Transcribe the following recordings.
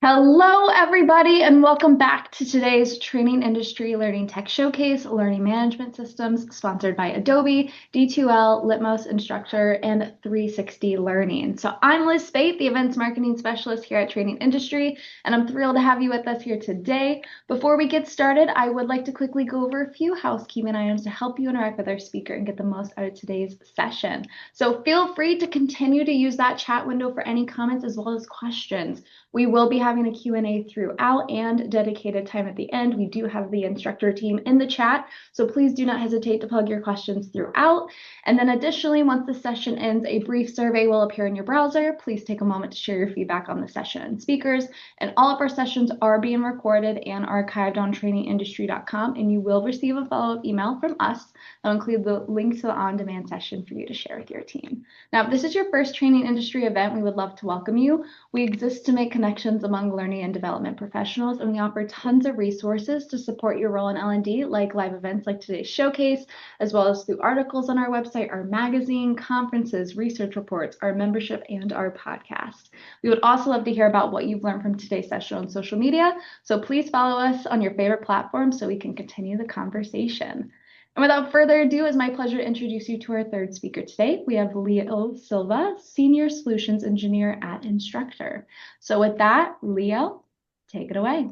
Hello, everybody, and welcome back to today's Training Industry Learning Tech Showcase, Learning Management Systems, sponsored by Adobe, D2L, Litmos, Instructure, and 360 Learning. So I'm Liz Spate, the Events Marketing Specialist here at Training Industry, and I'm thrilled to have you with us here today. Before we get started, I would like to quickly go over a few housekeeping items to help you interact with our speaker and get the most out of today's session. So feel free to continue to use that chat window for any comments as well as questions. We will be having a Q&A throughout and dedicated time at the end. We do have the instructor team in the chat, so please do not hesitate to plug your questions throughout. And then additionally, once the session ends, a brief survey will appear in your browser. Please take a moment to share your feedback on the session and speakers. And all of our sessions are being recorded and archived on trainingindustry.com, and you will receive a follow-up email from us. That'll include the link to the on-demand session for you to share with your team. Now, if this is your first Training Industry event, we would love to welcome you. We exist to make connections among learning and development professionals, and we offer tons of resources to support your role in L&D, like live events like today's showcase, as well as through articles on our website, our magazine, conferences, research reports, our membership, and our podcast. We would also love to hear about what you've learned from today's session on social media, so please follow us on your favorite platform so we can continue the conversation. And without further ado, it's my pleasure to introduce you to our third speaker today. We have Leo Silva, Senior Solutions Engineer at Instructure. So with that, Leo, take it away.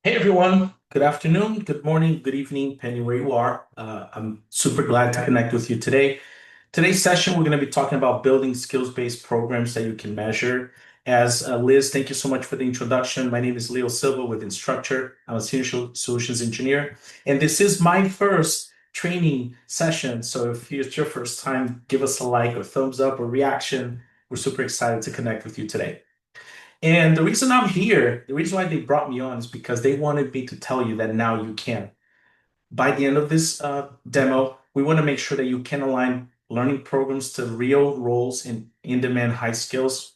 Hey everyone, good afternoon, good morning, good evening, depending where you are. I'm super glad to connect with you today. Today's session, we're going to be talking about building skills-based programs that you can measure. As Liz, thank you so much for the introduction. My name is Leo Silva with Instructure. I'm a Senior Solutions Engineer, and this is my first training session. So if it's your first time, give us a like or thumbs up or reaction. We're super excited to connect with you today. And the reason I'm here, the reason why they brought me on is because they wanted me to tell you that now you can. By the end of this demo, we want to make sure that you can align learning programs to real roles in-demand high skills,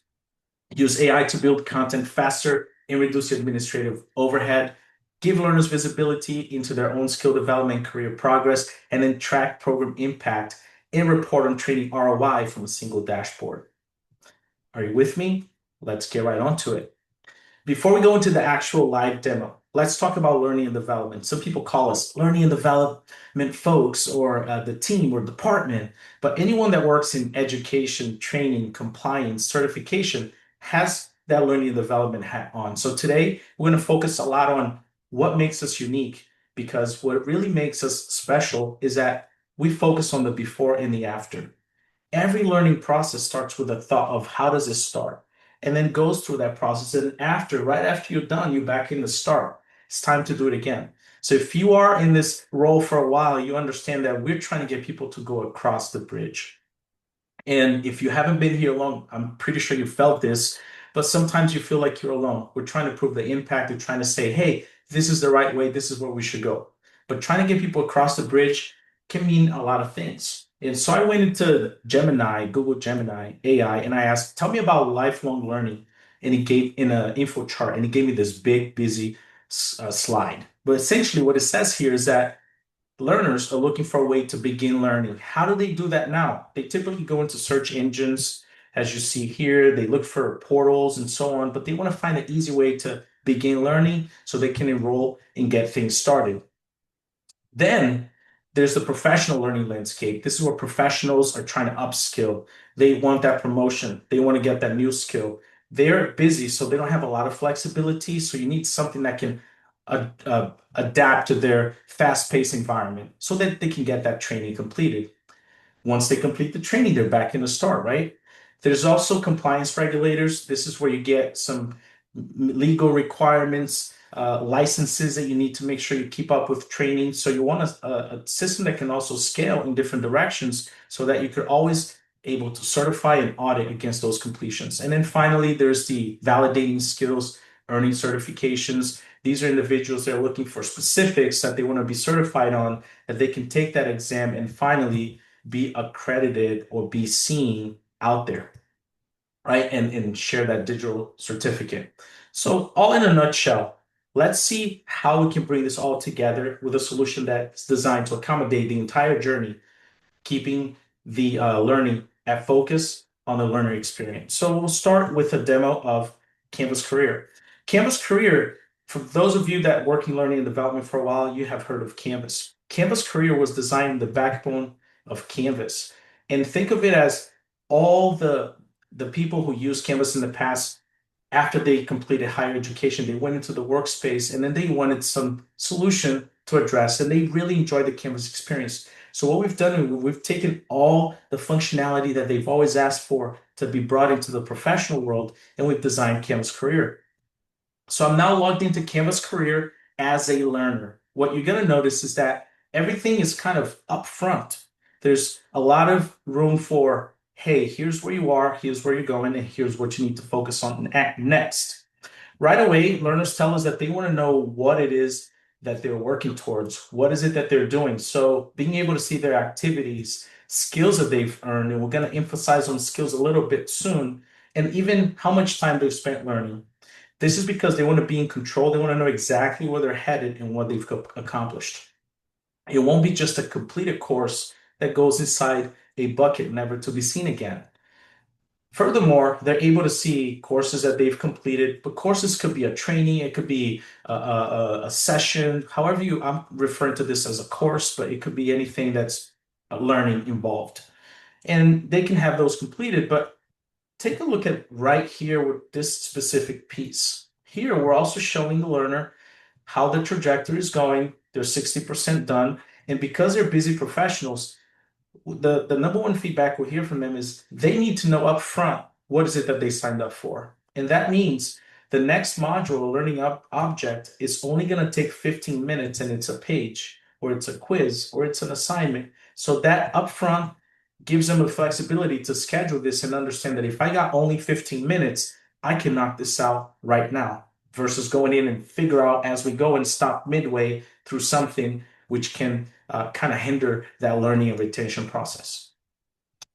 use AI to build content faster and reduce your administrative overhead, give learners visibility into their own skill development, career progress, and then track program impact and report on training ROI from a single dashboard. Are you with me? Let's get right on to it. Before we go into the actual live demo, let's talk about learning and development. Some people call us learning and development folks or the team or department, but anyone that works in education, training, compliance, certification has that learning and development hat on. So today we're going to focus a lot on what makes us unique, because what really makes us special is that we focus on the before and the after. Every learning process starts with a thought of how does it start, and then goes through that process. And right after you're done, you're back in the start. It's time to do it again. So if you are in this role for a while, you understand that we're trying to get people to go across the bridge. And if you haven't been here long, I'm pretty sure you felt this, but sometimes you feel like you're alone. We're trying to prove the impact. We're trying to say, hey, this is the right way. This is where we should go. But trying to get people across the bridge can mean a lot of things. And so I went into Gemini, Google Gemini AI, and I asked, tell me about lifelong learning. And it gave in an info chart, and it gave me this big, busy slide. But essentially, what it says here is that learners are looking for a way to begin learning. How do they do that now? They typically go into search engines, as you see here. They look for portals and so on, but they want to find an easy way to begin learning so they can enroll and get things started. Then there's the professional learning landscape. This is where professionals are trying to upskill. They want that promotion. They want to get that new skill. They're busy, so they don't have a lot of flexibility. So you need something that can adapt to their fast-paced environment so that they can get that training completed. Once they complete the training, they're back in the start, right? There's also compliance regulators. This is where you get some legal requirements, licenses that you need to make sure you keep up with training. So you want a system that can also scale in different directions so that you could always able to certify and audit against those completions. And then finally, there's the validating skills, earning certifications. These are individuals that are looking for specifics that they want to be certified on, that they can take that exam and finally be accredited or be seen out there, right? And share that digital certificate. So all in a nutshell, let's see how we can bring this all together with a solution that's designed to accommodate the entire journey, keeping the learning at focus on the learner experience. So we'll start with a demo of Canvas Career. Canvas Career, for those of you that work in learning and development for a while, you have heard of Canvas. Canvas Career was designed the backbone of Canvas. And think of it as all the people who used Canvas in the past, after they completed higher education, they went into the workspace and then they wanted some solution to address, and they really enjoyed the Canvas experience. So what we've done is we've taken all the functionality that they've always asked for to be brought into the professional world, and we've designed Canvas Career. So I'm now logged into Canvas Career as a learner. What you're going to notice is that everything is kind of upfront. There's a lot of room for, hey, here's where you are, here's where you're going, and here's what you need to focus on next. Right away, learners tell us that they want to know what it is that they're working towards. What is it that they're doing? So being able to see their activities, skills that they've earned, and we're going to emphasize on skills a little bit soon, and even how much time they've spent learning. This is because they want to be in control. They want to know exactly where they're headed and what they've accomplished. It won't be just a completed course that goes inside a bucket, never to be seen again. Furthermore, they're able to see courses that they've completed, but courses could be a training, it could be a session, however I'm referring to this as a course, but it could be anything that's learning involved. And they can have those completed, but take a look at right here with this specific piece. Here, we're also showing the learner how the trajectory is going. They're 60% done. And because they're busy professionals, the number one feedback we hear from them is they need to know up front what is it that they signed up for. And that means the next module, a learning object, is only going to take 15 minutes, and it's a page, or it's a quiz, or it's an assignment. So that upfront gives them the flexibility to schedule this and understand that if I got only 15 minutes, I can knock this out right now versus going in and figure out as we go and stop midway through something which can kind of hinder that learning and retention process.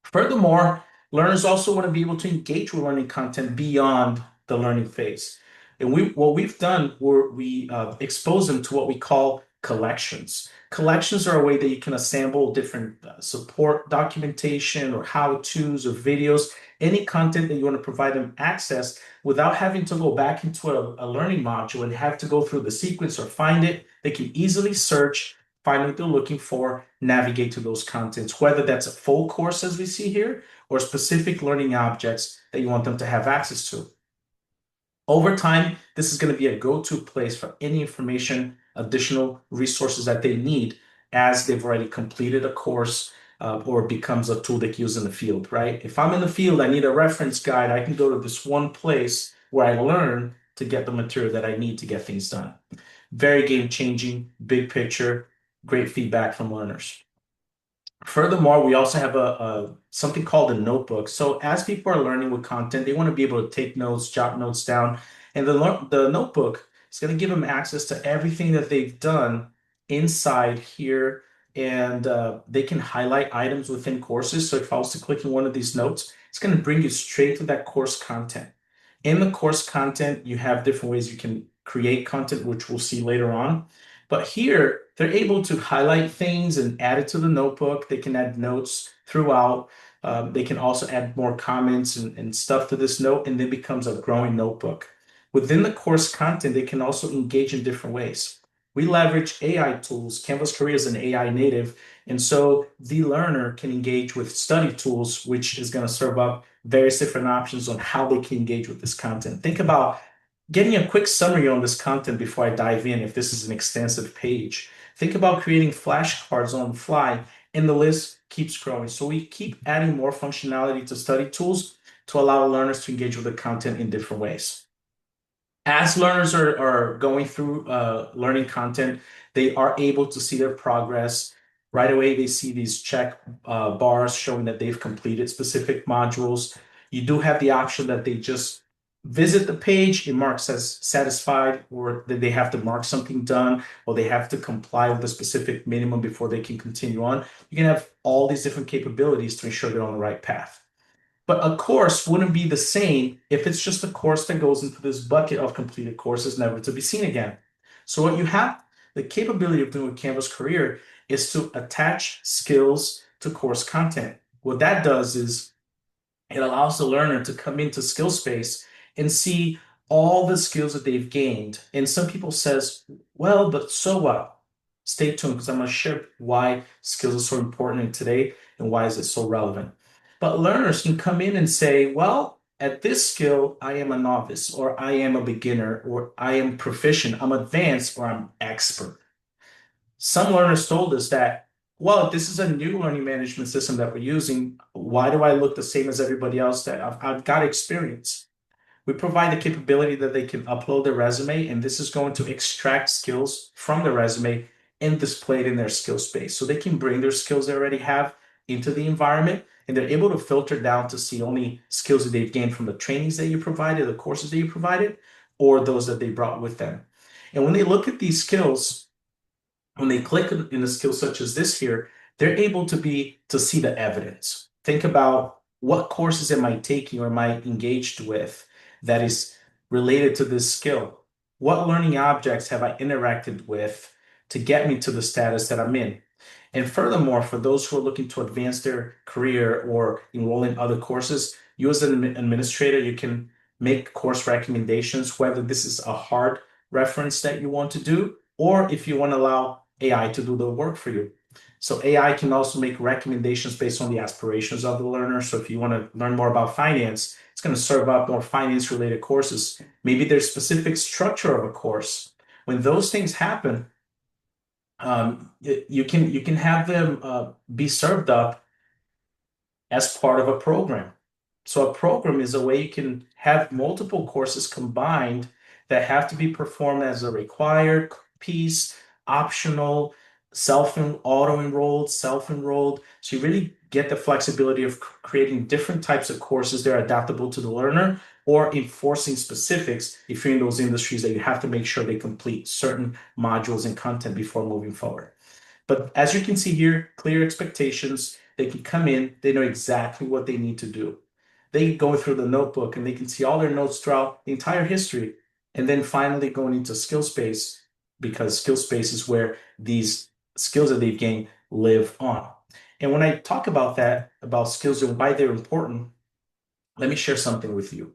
Furthermore, learners also want to be able to engage with learning content beyond the learning phase. And what we've done, we expose them to what we call collections. Collections are a way that you can assemble different support documentation or how-tos or videos, any content that you want to provide them access without having to go back into a learning module and have to go through the sequence or find it. They can easily search, find what they're looking for, navigate to those contents, whether that's a full course as we see here, or specific learning objects that you want them to have access to. Over time, this is going to be a go-to place for any information, additional resources that they need as they've already completed a course or becomes a tool they can use in the field, right? If I'm in the field, I need a reference guide, I can go to this one place where I learn to get the material that I need to get things done. Very game-changing, big picture, great feedback from learners. Furthermore, we also have something called a notebook. So as people are learning with content, they want to be able to take notes, jot notes down, and the notebook is going to give them access to everything that they've done inside here, and they can highlight items within courses. So if I was to click in one of these notes, it's going to bring you straight to that course content. In the course content, you have different ways you can create content, which we'll see later on. But here, they're able to highlight things and add it to the notebook. They can add notes throughout. They can also add more comments and stuff to this note, and then becomes a growing notebook. Within the course content, they can also engage in different ways. We leverage AI tools. Canvas Career is an AI native, and so the learner can engage with study tools, which is going to serve up various different options on how they can engage with this content. Think about getting a quick summary on this content before I dive in, if this is an extensive page. Think about creating flashcards on the fly, and the list keeps growing. So we keep adding more functionality to study tools to allow learners to engage with the content in different ways. As learners are going through learning content, they are able to see their progress. Right away, they see these check bars showing that they've completed specific modules. You do have the option that they just visit the page, it marks as satisfied, or that they have to mark something done, or they have to comply with a specific minimum before they can continue on. You can have all these different capabilities to ensure they're on the right path. But a course wouldn't be the same if it's just a course that goes into this bucket of completed courses never to be seen again. So what you have the capability of doing with Canvas Career is to attach skills to course content. What that does is It allows the learner to come into skill space and see all the skills that they've gained. And some people says, well, but so what? Stay tuned because I'm going to share why skills are so important today and why is it so relevant. But learners can come in and say, well, at this skill, I am a novice or I am a beginner or I am proficient, I'm advanced or I'm expert. Some learners told us that, well, this is a new learning management system that we're using. Why do I look the same as everybody else that I've got experience? We provide the capability that they can upload their resume, and this is going to extract skills from the resume and display it in their skill space. So they can bring their skills they already have into the environment, and they're able to filter down to see only skills that they've gained from the trainings that you provided, the courses that you provided, or those that they brought with them. And when they look at these skills, when they click in a skill such as this here, they're able to see the evidence. Think about what courses am I taking or am I engaged with that is related to this skill? What learning objects have I interacted with to get me to the status that I'm in? And furthermore, for those who are looking to advance their career or enroll in other courses, you as an administrator, you can make course recommendations, whether this is a hard reference that you want to do, or if you want to allow AI to do the work for you. So AI can also make recommendations based on the aspirations of the learner. So if you want to learn more about finance, it's going to serve up more finance related courses. Maybe there's specific structure of a course. When those things happen, you can have them be served up as part of a program. So a program is a way you can have multiple courses combined that have to be performed as a required piece, optional, self auto enrolled, self enrolled. So you really get the flexibility of creating different types of courses that are adaptable to the learner or enforcing specifics if you're in those industries that you have to make sure they complete certain modules and content before moving forward. But as you can see here, clear expectations. They can come in, they know exactly what they need to do. They go through the notebook and they can see all their notes throughout the entire history. And then finally going into skill space, because skill space is where these skills that they've gained live on. And when I talk about that, about skills and why they're important, let me share something with you.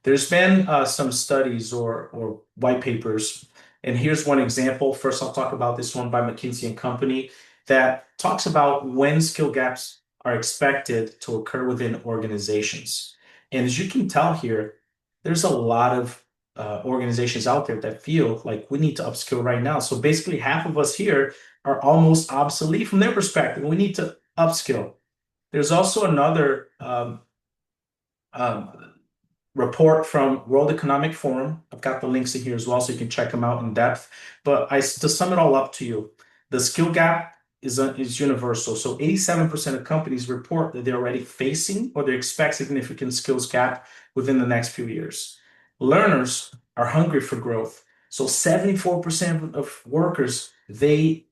There's been some studies or white papers, and here's one example. First, I'll talk about this one by McKinsey and Company that talks about when skill gaps are expected to occur within organizations. And as you can tell here, there's a lot of organizations out there that feel like we need to upskill right now. So basically, half of us here are almost obsolete from their perspective. We need to upskill. There's also another um, report from World Economic Forum. I've got the links in here as well, so you can check them out in depth. But to sum it all up to you, the skill gap is universal. So 87% of companies report that they're already facing or they expect significant skills gap within the next few years. Learners are hungry for growth. So 74% of workers, they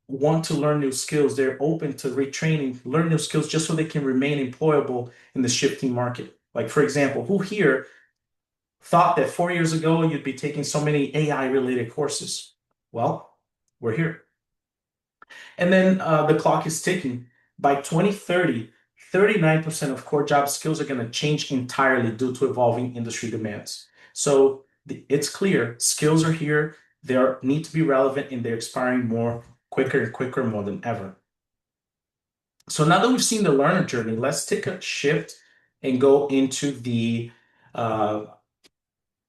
want to learn new skills. They're open to retraining, learn new skills just so they can remain employable in the shifting market. Like, for example, who here thought that 4 years ago you'd be taking so many AI related courses? Well, we're here. And then the clock is ticking. By 2030, 39% of core job skills are going to change entirely due to evolving industry demands. So it's clear skills are here, they need to be relevant, and they're expiring more quicker and quicker more than ever. So now that we've seen the learner journey, let's take a shift and go uh,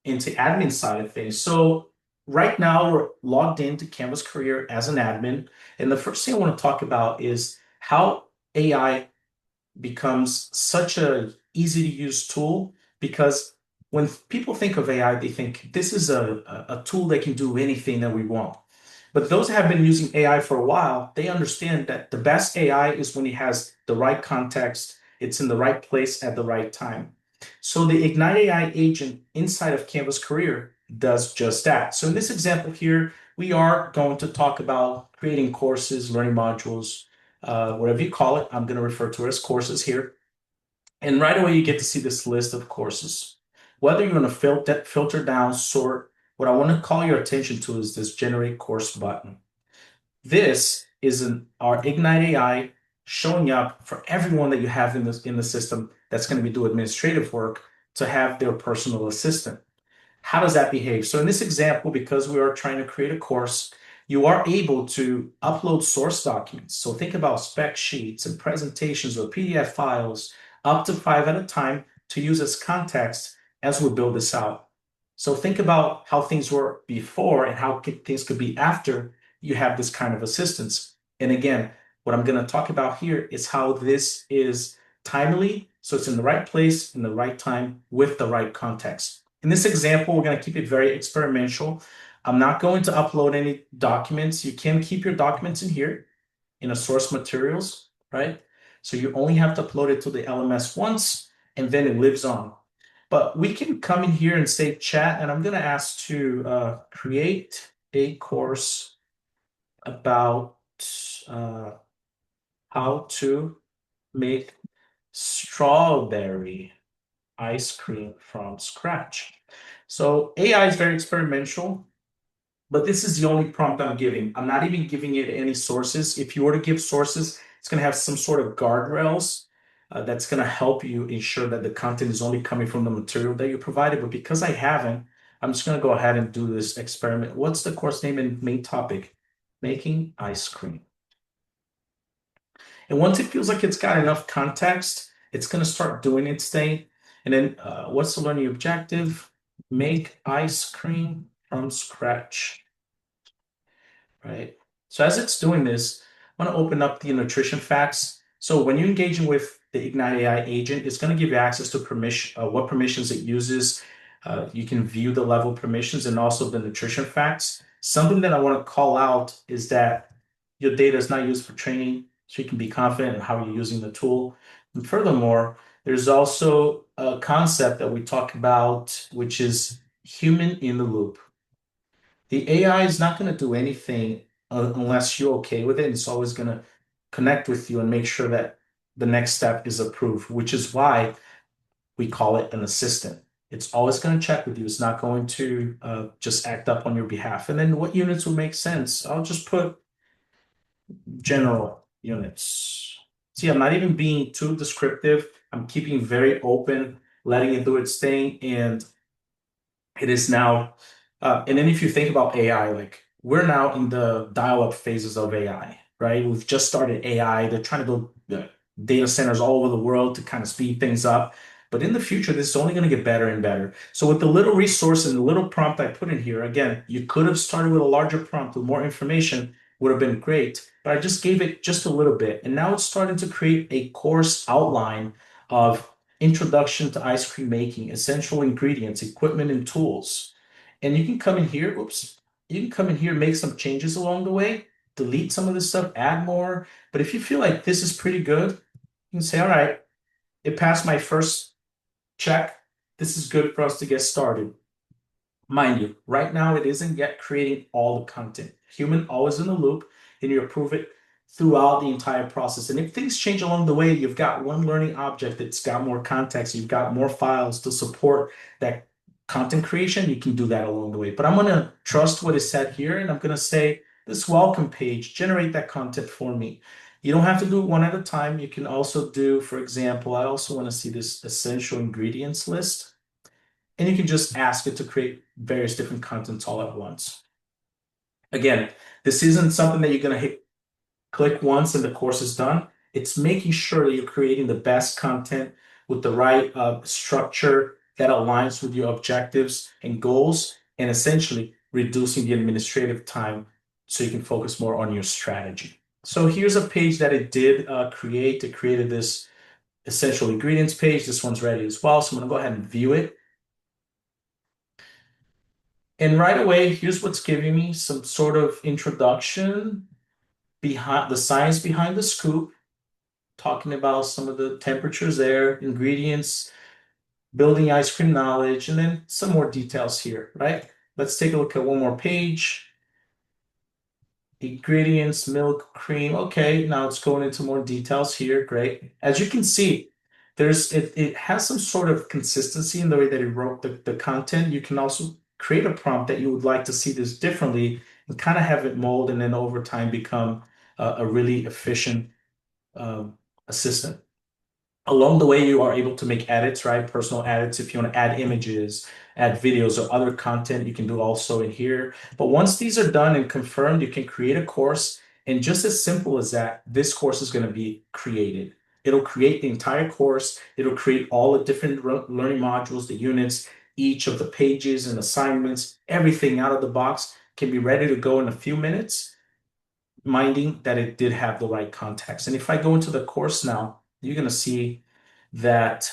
into admin side of things. So right now we're logged into Canvas Career as an admin, and the first thing I want to talk about is how AI becomes such a easy to use tool because when people think of AI, they think this is a tool that can do anything that we want. But those that have been using AI for a while, they understand that the best AI is when it has the right context, it's in the right place at the right time. So the Ignite AI agent inside of Canvas Career does just that. So in this example here, we are going to talk about creating courses, learning modules, whatever you call it. I'm going to refer to it as courses here. And right away, you get to see this list of courses. Whether you're going to filter down, sort, what I want to call your attention to is this generate course button. This is our Ignite AI showing up for everyone that you have in the system that's going to be doing administrative work to have their personal assistant. How does that behave? So in this example, because we are trying to create a course, you are able to upload source documents. So think about spec sheets and presentations or PDF files, up to 5 at a time, to use as context as we build this out. So think about how things were before and how things could be after you have this kind of assistance. And again, what I'm going to talk about here is how this is timely, so it's in the right place, in the right time, with the right context. In this example, we're going to keep it very experimental. I'm not going to upload any documents. You can keep your documents in here in a source materials, right? So you only have to upload it to the LMS once, and then it lives on. But we can come in here and say chat, and I'm going to ask to create a course about uh, how to make strawberry ice cream from scratch. So AI is very experimental, but this is the only prompt I'm giving. I'm not even giving it any sources. If you were to give sources, it's going to have some sort of guardrails that's going to help you ensure that the content is only coming from the material that you provided. But because I haven't, I'm just going to go ahead and do this experiment. What's the course name and main topic? Making ice cream. And once it feels like it's got enough context, it's going to start doing its thing. And then what's the learning objective? Make ice cream from scratch, right? So as it's doing this, I'm going to open up the nutrition facts. So when you're engaging with the Ignite AI agent, it's going to give you access to what permissions it uses. You can view the level of permissions and also the nutrition facts. Something that I want to call out is that your data is not used for training, so you can be confident in how you're using the tool. And furthermore, there's also a concept that we talk about, which is human in the loop. The AI is not going to do anything unless you're okay with it. It's always going to connect with you and make sure that the next step is approved, which is why we call it an assistant. It's always going to check with you. It's not going to just act up on your behalf. And then what units would make sense? I'll just put general units. See, I'm not even being too descriptive. I'm keeping very open, letting it do its thing. And it is now, and then if you think about AI, like we're now in the dial-up phases of AI, right? We've just started AI. They're trying to build data centers all over the world to kind of speed things up. But in the future, this is only going to get better and better. So with the little resource and the little prompt I put in here, again, you could have started with a larger prompt with more information, would have been great. But I just gave it just a little bit. And now it's starting to create a course outline of introduction to ice cream making, essential ingredients, equipment, and tools. And you can come in here, oops, you can come in here, make some changes along the way, delete some of this stuff, add more. But if you feel like this is pretty good, you can say, all right, it passed my first check. This is good for us to get started. Mind you, right now it isn't yet creating all the content. Human always in the loop, and you approve it throughout the entire process. And if things change along the way, you've got one learning object that's got more context, you've got more files to support that content creation, you can do that along the way. But I'm going to trust what is said here, and I'm going to say this welcome page, generate that content for me. You don't have to do it one at a time. You can also do, for example, I also want to see this essential ingredients list. And you can just ask it to create various different contents all at once. Again, this isn't something that you're going to hit click once and the course is done. It's making sure that you're creating the best content with the right structure that aligns with your objectives and goals, and essentially reducing the administrative time so you can focus more on your strategy. So here's a page that it did create. It created this essential ingredients page. This one's ready as well. So I'm going to go ahead and view it. And right away, here's what's giving me some sort of introduction behind the science behind the scoop, talking about some of the temperatures there, ingredients, building ice cream knowledge, and then some more details here, right? Let's take a look at one more page. Ingredients, milk, cream. Okay, now it's going into more details here. Great. As you can see, it has some sort of consistency in the way that it wrote the content. You can also create a prompt that you would like to see this differently and kind of have it mold and then over time become a really efficient assistant. Along the way, you are able to make edits, right? Personal edits. If you want to add images, add videos, or other content, you can do also in here. But once these are done and confirmed, you can create a course. And just as simple as that, this course is going to be created. It'll create the entire course. It'll create all the different learning modules, the units, each of the pages and assignments, everything out of the box can be ready to go in a few minutes, minding that it did have the right context. And if I go into the course now, you're going to see that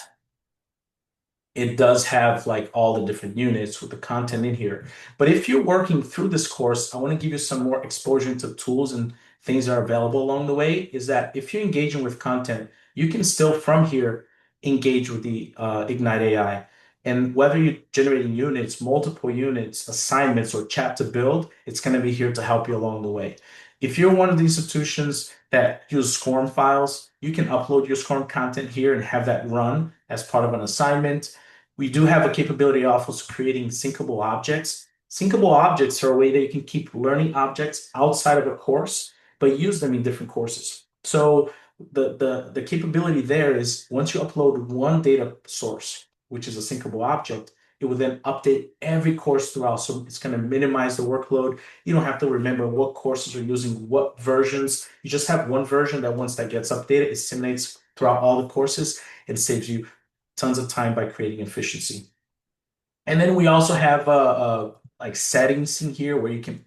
it does have like all the different units with the content in here. But if you're working through this course, I want to give you some more exposure to tools and things that are available along the way. Is that if you're engaging with content, you can still from here engage with the Ignite AI. And whether you're generating units, multiple units, assignments, or chat to build, it's going to be here to help you along the way. If you're one of the institutions that use SCORM files, you can upload your SCORM content here and have that run as part of an assignment. We do have a capability of also creating syncable objects. Syncable objects are a way that you can keep learning objects outside of a course, but use them in different courses. So the capability there is once you upload one data source, which is a syncable object, it will then update every course throughout. So it's going to minimize the workload. You don't have to remember what courses are using what versions. You just have one version that once that gets updated, it simulates throughout all the courses and saves you tons of time by creating efficiency. And then we also have like settings in here where you can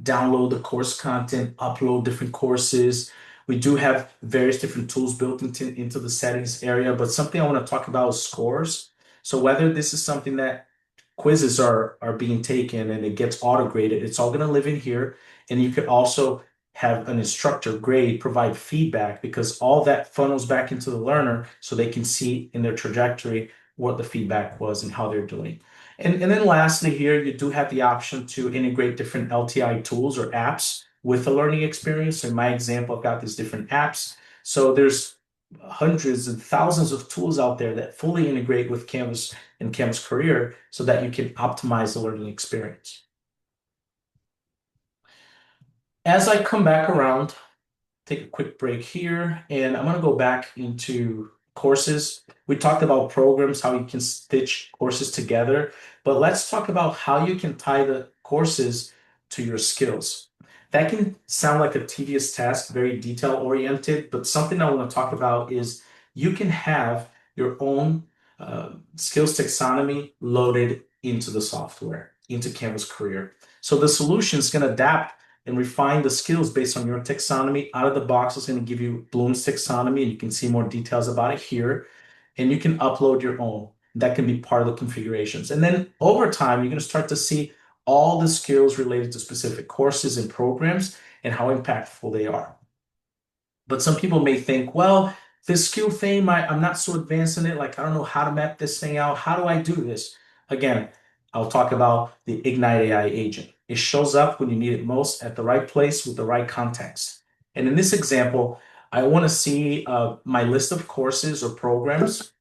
download the course content, upload different courses. We do have various different tools built into the settings area, but something I want to talk about is scores. So whether this is something that quizzes are being taken and it gets auto graded, it's all going to live in here. And you could also have an instructor grade, provide feedback because all that funnels back into the learner so they can see in their trajectory what the feedback was and how they're doing. And then lastly here, you do have the option to integrate different LTI tools or apps with the learning experience. In my example, I've got these different apps. So there's hundreds and thousands of tools out there that fully integrate with Canvas and Canvas Career so that you can optimize the learning experience. As I come back around, take a quick break here, and I'm going to go back into courses. We talked about programs, how you can stitch courses together, but let's talk about how you can tie the courses to your skills. That can sound like a tedious task, very detail oriented, but something I want to talk about is you can have your own skills taxonomy loaded into the software, into Canvas Career. So the solution is going to adapt and refine the skills based on your taxonomy. Out of the box, it's going to give you Bloom's taxonomy, and you can see more details about it here. And you can upload your own. That can be part of the configurations. And then over time, you're going to start to see all the skills related to specific courses and programs and how impactful they are. But some people may think, well, this skill theme, I'm not so advanced in it. Like, I don't know how to map this thing out. How do I do this? Again, I'll talk about the Ignite AI agent. It shows up when you need it most at the right place with the right context. And in this example, I want to see my list of courses or programs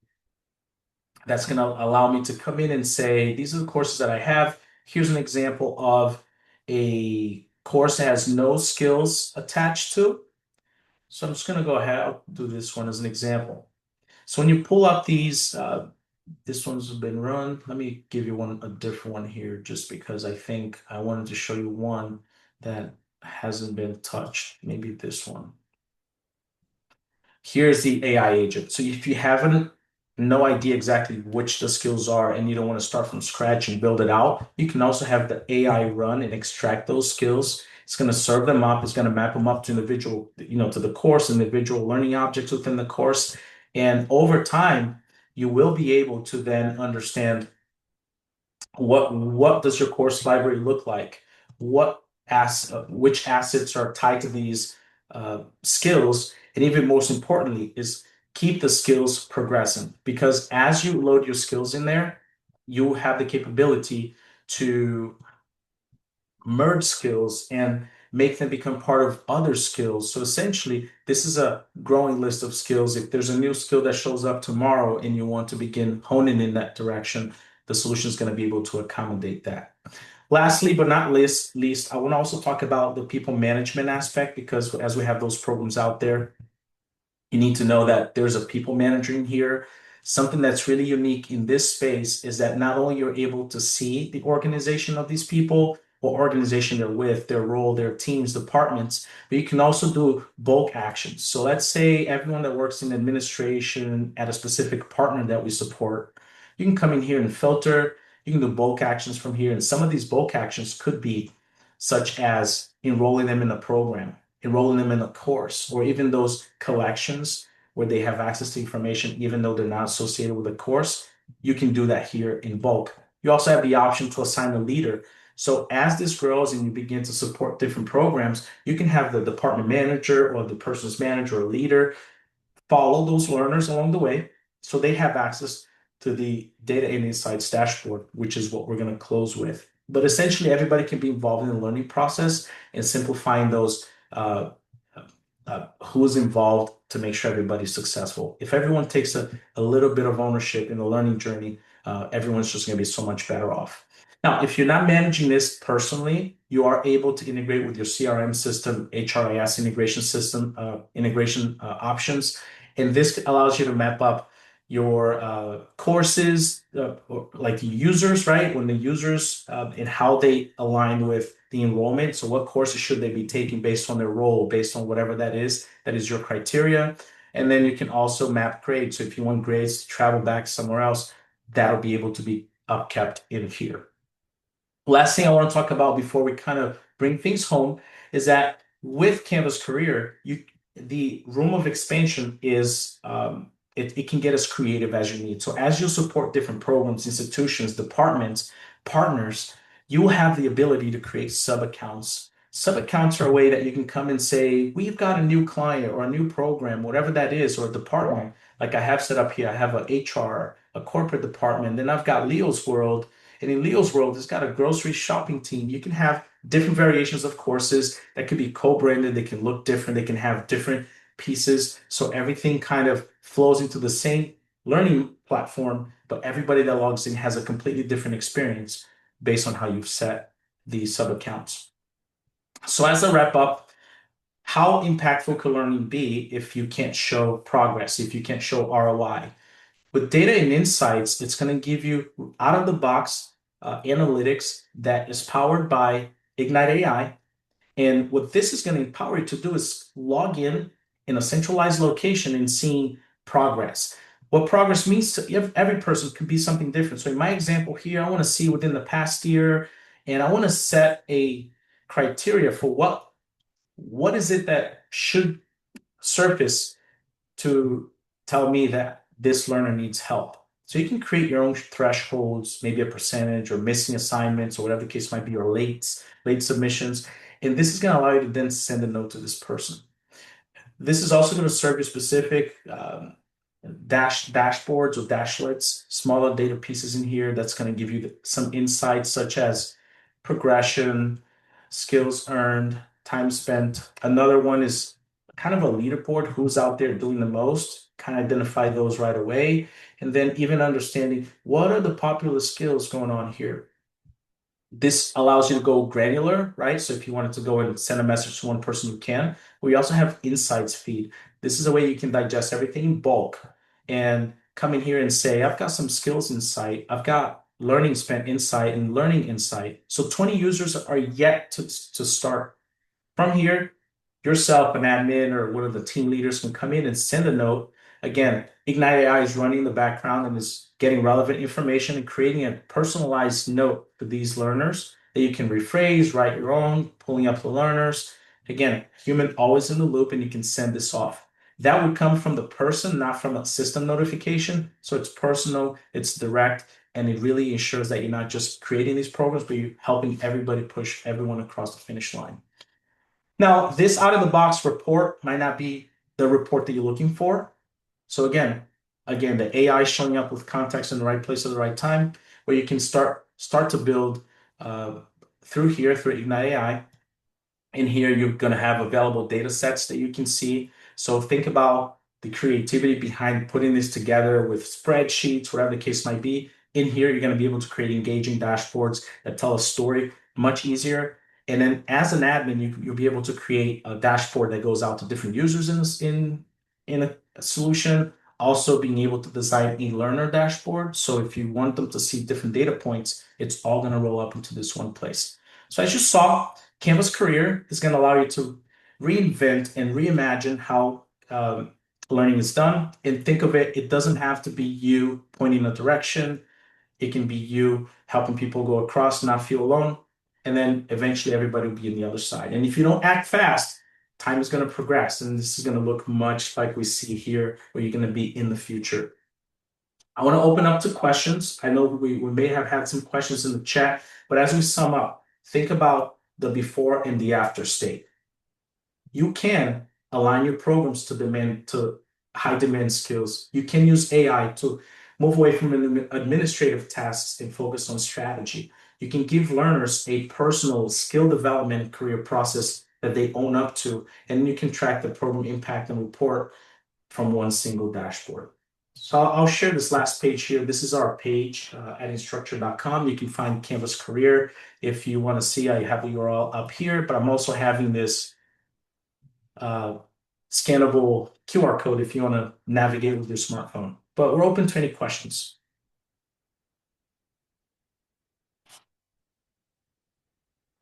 that's going to allow me to come in and say, these are the courses that I have. Here's an example of a course that has no skills attached to. So I'm just going to go ahead. I'll do this one as an example. So when you pull up these, this one's been run. Let me give you a different one here, just because I think I wanted to show you one that hasn't been touched. Maybe this one. Here's the AI agent. So if you haven't no idea exactly which the skills are and you don't want to start from scratch and build it out, you can also have the AI run and extract those skills. It's going to serve them up. It's going to map them up to individual, to the course, individual learning objects within the course. And over time, you will be able to then understand what does your course library look like? Which assets are tied to these skills? And even most importantly is keep the skills progressing, because as you load your skills in there, you have the capability to merge skills and make them become part of other skills. So essentially, this is a growing list of skills. If there's a new skill that shows up tomorrow and you want to begin honing in that direction, the solution is going to be able to accommodate that. Lastly, but not least, I want to also talk about the people management aspect, because as we have those programs out there, You need to know that there's a people manager in here. Something that's really unique in this space is that not only you're able to see the organization of these people, what organization they're with, their role, their teams, departments, but you can also do bulk actions. So let's say everyone that works in administration at a specific partner that we support, you can come in here and filter. You can do bulk actions from here. And some of these bulk actions could be such as enrolling them in a program, enrolling them in a course, or even those collections where they have access to information, even though they're not associated with a course. You can do that here in bulk. You also have the option to assign a leader. So as this grows and you begin to support different programs, you can have the department manager or the person's manager or leader follow those learners along the way so they have access to the data and insights dashboard, which is what we're going to close with. But essentially, everybody can be involved in the learning process and simplifying those who is involved to make sure everybody's successful. If everyone takes a little bit of ownership in the learning journey, everyone's just going to be so much better off. Now, if you're not managing this personally, you are able to integrate with your CRM system, HRIS integration system, integration options. And this allows you to map up your courses, like the users, right? When the users and how they align with the enrollment. So what courses should they be taking based on their role, based on whatever that is your criteria. And then you can also map grades. So if you want grades to travel back somewhere else, that'll be able to be upkept in here. Last thing I want to talk about before we kind of bring things home is that with Canvas Career, the room of expansion is it can get as creative as you need. So as you support different programs, institutions, departments, partners, you will have the ability to create sub accounts. Sub accounts are a way that you can come and say, we've got a new client or a new program, whatever that is, or a department. Like I have set up here, I have a HR, a corporate department, then I've got Leo's World. And in Leo's world, it's got a grocery shopping team. You can have different variations of courses that could be co-branded. They can look different. They can have different pieces. So everything kind of flows into the same learning platform, but everybody that logs in has a completely different experience based on how you've set these sub accounts. So as a wrap up, how impactful could learning be if you can't show progress, if you can't show ROI? With data and insights, it's going to give you out of the box analytics that is powered by Ignite AI. And what this is going to empower you to do is log in a centralized location and seeing progress. What progress means to every person could be something different. So in my example here, I want to see within the past year, and I want to set a criteria for what is it that should surface to tell me that this learner needs help. So you can create your own thresholds, maybe a percentage or missing assignments or whatever the case might be, or late submissions. And this is going to allow you to then send a note to this person. This is also going to serve your specific dashboards or dashlets, smaller data pieces in here that's going to give you some insights such as progression, skills earned, time spent. Another one is kind of a leaderboard, who's out there doing the most, kind of identify those right away. And then even understanding what are the popular skills going on here. This allows you to go granular, right? So if you wanted to go and send a message to one person, you can. We also have insights feed. This is a way you can digest everything in bulk and come in here and say, I've got some skills insight. I've got learning spent insight and learning insight. So 20 users are yet to start. From here, yourself, an admin, or one of the team leaders can come in and send a note. Again, Ignite AI is running in the background and is getting relevant information and creating a personalized note for these learners that you can rephrase, write your own, pulling up the learners. Again, human always in the loop, and you can send this off. That would come from the person, not from a system notification. So it's personal, it's direct, and it really ensures that you're not just creating these programs, but you're helping everybody push everyone across the finish line. Now, this out of the box report might not be the report that you're looking for. So again, the AI showing up with context in the right place at the right time, where you can start to build through here, through Ignite AI. In here, you're going to have available data sets that you can see. So think about the creativity behind putting this together with spreadsheets, whatever the case might be. In here, you're going to be able to create engaging dashboards that tell a story much easier. And then as an admin, you'll be able to create a dashboard that goes out to different users in in a solution, also being able to design a learner dashboard. So if you want them to see different data points, it's all going to roll up into this one place. So as you saw, Canvas Career is going to allow you to reinvent and reimagine how learning is done. And think of it, it doesn't have to be you pointing a direction. It can be you helping people go across, not feel alone. And then eventually everybody will be on the other side. And if you don't act fast, time is going to progress. And this is going to look much like we see here, where you're going to be in the future. I want to open up to questions. I know we may have had some questions in the chat, but as we sum up, think about the before and the after state. You can align your programs to demand to high demand skills. You can use AI to move away from administrative tasks and focus on strategy. You can give learners a personal skill development career process that they own up to, and you can track the program impact and report from one single dashboard. So I'll share this last page here. This is our page at instructure.com. You can find Canvas Career. If you want to see, I have the URL up here, but I'm also having this scannable QR code if you want to navigate with your smartphone. But we're open to any questions.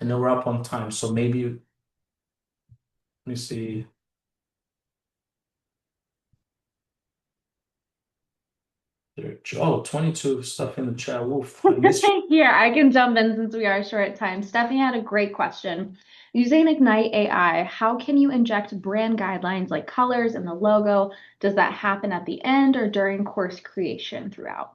I know we're up on time, so maybe, let me see. Oh, 22 stuff in the chat. Woof. Here, I can jump in since we are short time. Stephanie had a great question. Using Ignite AI, how can you inject brand guidelines like colors and the logo? Does that happen at the end or during course creation throughout?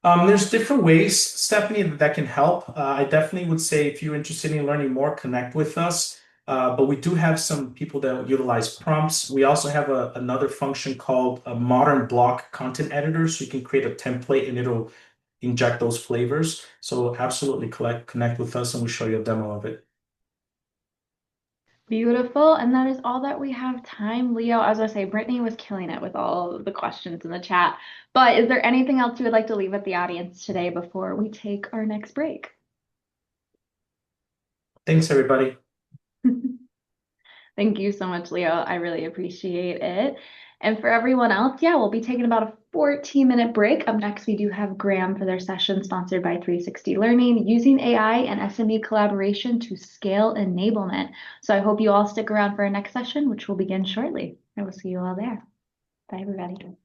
There's different ways, Stephanie, that can help. I definitely would say if you're interested in learning more, connect with us. But we do have some people that utilize prompts. We also have another function called a modern block content editor. So you can create a template and it'll inject those flavors. So absolutely connect with us and we'll show you a demo of it. Beautiful. And that is all that we have time. Leo, as I say, Brittany was killing it with all of the questions in the chat. But is there anything else you would like to leave with the audience today before we take our next break? Thanks, everybody. Thank you so much, Leo. I really appreciate it. And for everyone else, yeah, we'll be taking about a 14-minute break. Up next, we do have Graham for their session sponsored by 360 Learning, using AI and SME collaboration to scale enablement. So I hope you all stick around for our next session, which will begin shortly. I will see you all there. Bye, everybody.